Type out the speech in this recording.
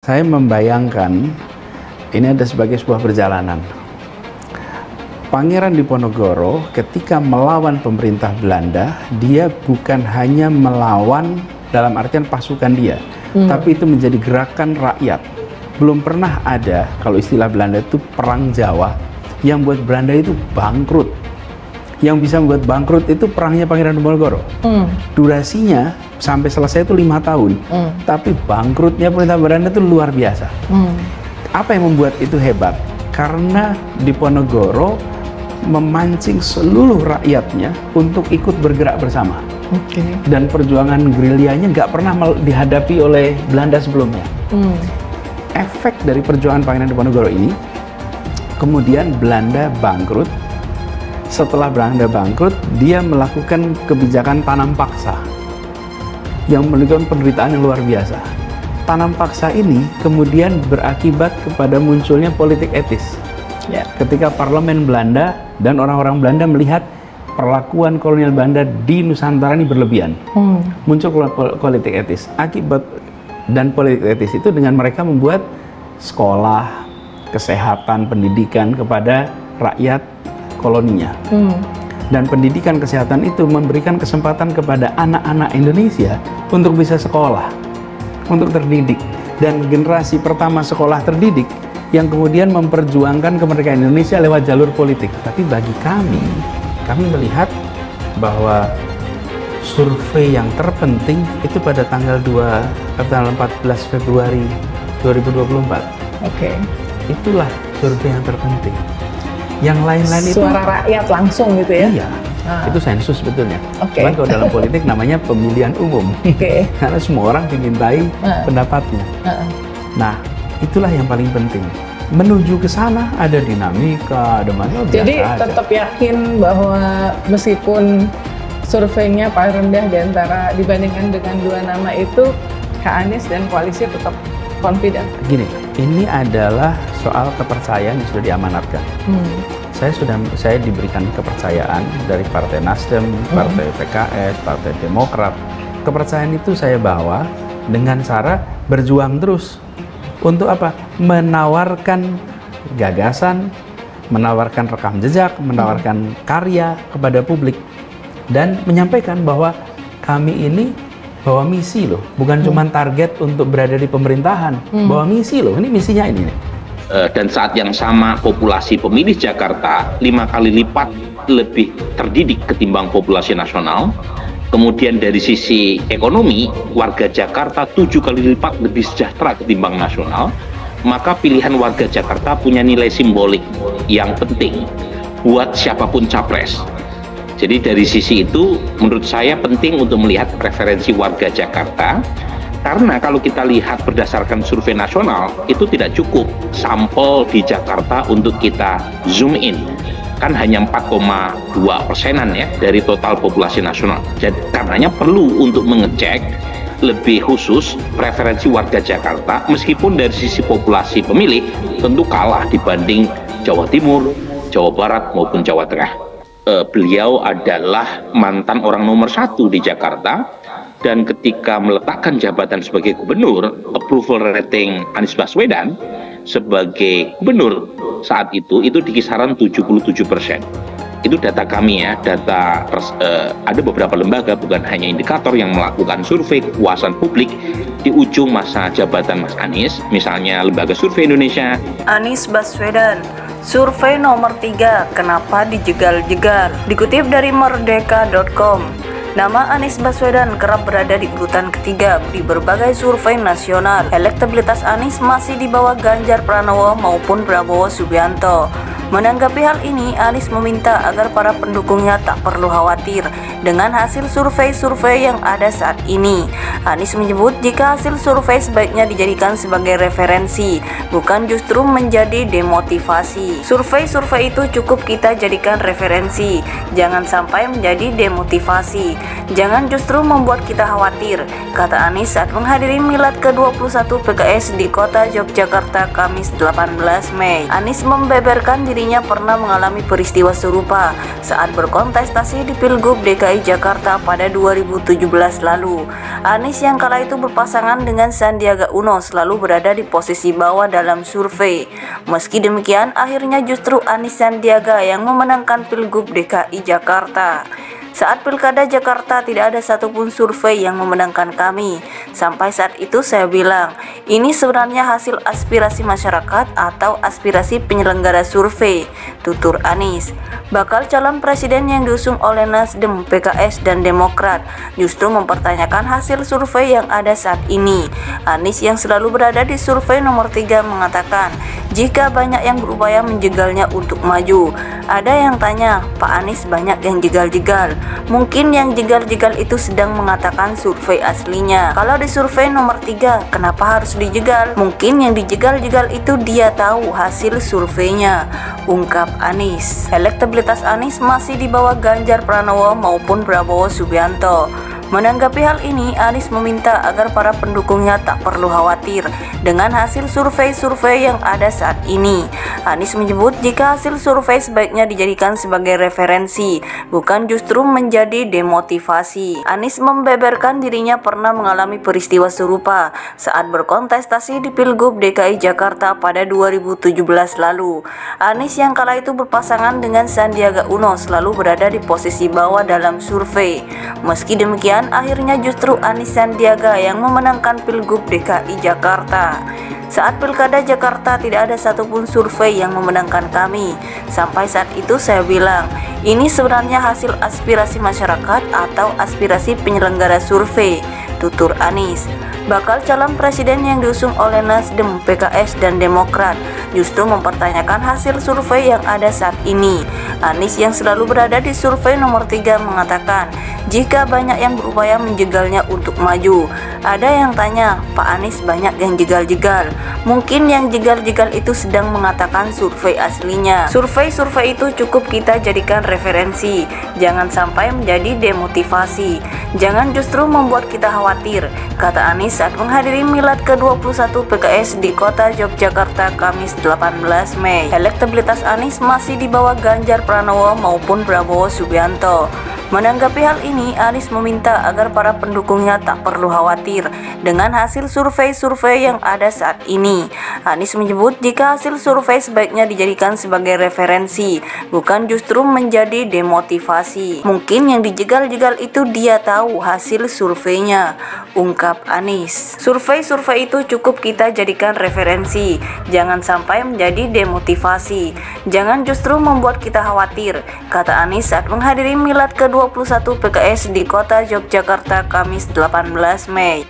Saya membayangkan ini ada sebagai sebuah perjalanan. Pangeran Diponegoro ketika melawan pemerintah Belanda, dia bukan hanya melawan dalam artian pasukan dia, tapi itu menjadi gerakan rakyat. Belum pernah ada, kalau istilah Belanda itu perang Jawa, yang buat Belanda itu bangkrut. Yang bisa membuat bangkrut itu perangnya Pangeran Diponegoro. Durasinya sampai selesai itu 5 tahun, tapi bangkrutnya pemerintah Belanda itu luar biasa. Apa yang membuat itu hebat? Karena Diponegoro memancing seluruh rakyatnya untuk ikut bergerak bersama. Dan perjuangan gerilyanya nggak pernah dihadapi oleh Belanda sebelumnya. Efek dari perjuangan Pangeran Diponegoro ini, kemudian Belanda bangkrut. Setelah Belanda bangkrut, dia melakukan kebijakan tanam paksa yang menimbulkan penderitaan yang luar biasa. Tanam paksa ini kemudian berakibat kepada munculnya politik etis. Ketika parlemen Belanda dan orang-orang Belanda melihat perlakuan kolonial Belanda di Nusantara ini berlebihan, muncul politik etis. Akibat dan politik etis itu dengan mereka membuat sekolah, kesehatan, pendidikan kepada rakyat koloninya. Dan pendidikan kesehatan itu memberikan kesempatan kepada anak-anak Indonesia untuk bisa sekolah, untuk terdidik. Dan generasi pertama sekolah terdidik yang kemudian memperjuangkan kemerdekaan Indonesia lewat jalur politik. Tapi bagi kami melihat bahwa survei yang terpenting itu pada tanggal 14 Februari 2024. Itulah survei yang terpenting. Yang lain-lain itu suara rakyat langsung gitu ya? Iya, itu sensus sebetulnya. Cuman kalau dalam politik namanya pemilihan umum. Karena semua orang dimintai pendapatnya. Nah, itulah yang paling penting. Menuju ke sana ada dinamika, ada masalah. Jadi tetap yakin bahwa meskipun surveinya paling rendah dibandingkan dengan dua nama itu, Kak Anies dan koalisi tetap confident. Gini, ini adalah soal kepercayaan yang sudah diamanatkan. Saya diberikan kepercayaan dari Partai Nasdem, Partai PKS, Partai Demokrat. Kepercayaan itu saya bawa dengan cara berjuang terus. Untuk apa? Menawarkan gagasan, menawarkan rekam jejak, menawarkan karya kepada publik. Dan menyampaikan bahwa kami ini bawa misi loh, bukan cuma target untuk berada di pemerintahan, bawa misi loh, ini misinya ini nih. Dan saat yang sama populasi pemilih Jakarta 5 kali lipat lebih terdidik ketimbang populasi nasional. Kemudian dari sisi ekonomi, warga Jakarta 7 kali lipat lebih sejahtera ketimbang nasional. Maka pilihan warga Jakarta punya nilai simbolik yang penting buat siapapun capres. Jadi dari sisi itu menurut saya penting untuk melihat preferensi warga Jakarta. Karena kalau kita lihat berdasarkan survei nasional, itu tidak cukup sampel di Jakarta untuk kita zoom in. Kan hanya 4,2%-an ya dari total populasi nasional. Jadi karenanya perlu untuk mengecek lebih khusus preferensi warga Jakarta, meskipun dari sisi populasi pemilih tentu kalah dibanding Jawa Timur, Jawa Barat maupun Jawa Tengah. Beliau adalah mantan orang nomor 1 di Jakarta. Dan ketika meletakkan jabatan sebagai gubernur, approval rating Anies Baswedan sebagai gubernur saat itu di kisaran 77%. Itu data kami ya, ada beberapa lembaga, bukan hanya indikator, yang melakukan survei kepuasan publik di ujung masa jabatan Mas Anies. Misalnya Lembaga Survei Indonesia. Anies Baswedan, survei nomor 3, kenapa dijegal-jegal? Dikutip dari merdeka.com. Nama Anies Baswedan kerap berada di urutan ketiga di berbagai survei nasional. Elektabilitas Anies masih di bawah Ganjar Pranowo maupun Prabowo Subianto. Menanggapi hal ini, Anies meminta agar para pendukungnya tak perlu khawatir dengan hasil survei-survei yang ada saat ini. Anies menyebut jika hasil survei sebaiknya dijadikan sebagai referensi, bukan justru menjadi demotivasi. Survei-survei itu cukup kita jadikan referensi, jangan sampai menjadi demotivasi. Jangan justru membuat kita khawatir, kata Anies saat menghadiri milad ke-21 PKS di kota Yogyakarta Kamis 18 Mei. Anies membeberkan dirinya pernah mengalami peristiwa serupa saat berkontestasi di Pilgub DKI Jakarta pada 2017 lalu. Anies yang kala itu berpasangan dengan Sandiaga Uno selalu berada di posisi bawah dalam survei. Meski demikian, akhirnya justru Anies Sandiaga yang memenangkan Pilgub DKI Jakarta. Saat Pilkada Jakarta tidak ada satupun survei yang memenangkan kami. Sampai saat itu saya bilang, ini sebenarnya hasil aspirasi masyarakat atau aspirasi penyelenggara survei, tutur Anies. Bakal calon presiden yang diusung oleh Nasdem, PKS, dan Demokrat justru mempertanyakan hasil survei yang ada saat ini. Anies yang selalu berada di survei nomor 3 mengatakan, jika banyak yang berupaya menjegalnya untuk maju. Ada yang tanya, Pak Anies banyak yang jegal-jegal. Mungkin yang jegal-jegal itu sedang mengatakan survei aslinya. Kalau di survei nomor 3, kenapa harus dijegal? Mungkin yang dijegal-jegal itu dia tahu hasil surveinya, ungkap Anies. Elektabilitas Anies masih di bawah Ganjar Pranowo maupun Prabowo Subianto. Menanggapi hal ini, Anies meminta agar para pendukungnya tak perlu khawatir dengan hasil survei-survei yang ada saat ini. Anies menyebut jika hasil survei sebaiknya dijadikan sebagai referensi, bukan justru menjadi demotivasi. Anies membeberkan dirinya pernah mengalami peristiwa serupa saat berkontestasi di Pilgub DKI Jakarta pada 2017 lalu. Anies yang kala itu berpasangan dengan Sandiaga Uno selalu berada di posisi bawah dalam survei. Meski demikian, akhirnya justru Anies Sandiaga yang memenangkan Pilgub DKI Jakarta. Saat Pilkada Jakarta tidak ada satupun survei yang memenangkan kami. Sampai saat itu saya bilang, ini sebenarnya hasil aspirasi masyarakat atau aspirasi penyelenggara survei, tutur Anies. Bakal calon presiden yang diusung oleh Nasdem, PKS, dan Demokrat justru mempertanyakan hasil survei yang ada saat ini. Anies yang selalu berada di survei nomor 3 mengatakan, jika banyak yang berupaya menjegalnya untuk maju. Ada yang tanya, Pak Anies banyak yang jegal-jegal. Mungkin yang jegal-jegal itu sedang mengatakan survei aslinya. Survei-survei itu cukup kita jadikan referensi, jangan sampai menjadi demotivasi. Jangan justru membuat kita khawatir, kata Anies saat menghadiri milad ke-21 PKS di kota Yogyakarta Kamis 18 Mei. Elektabilitas Anies masih di bawah Ganjar Pranowo maupun Prabowo Subianto. Menanggapi hal ini, Anies meminta agar para pendukungnya tak perlu khawatir dengan hasil survei-survei yang ada saat ini. Anies menyebut jika hasil survei sebaiknya dijadikan sebagai referensi, bukan justru menjadi demotivasi. Mungkin yang dijegal-jegal itu dia tahu hasil surveinya, ungkap Anies. Survei-survei itu cukup kita jadikan referensi, jangan sampai menjadi demotivasi. Jangan justru membuat kita khawatir, kata Anies saat menghadiri milad ke-21 PKS di kota Yogyakarta Kamis 18 Mei.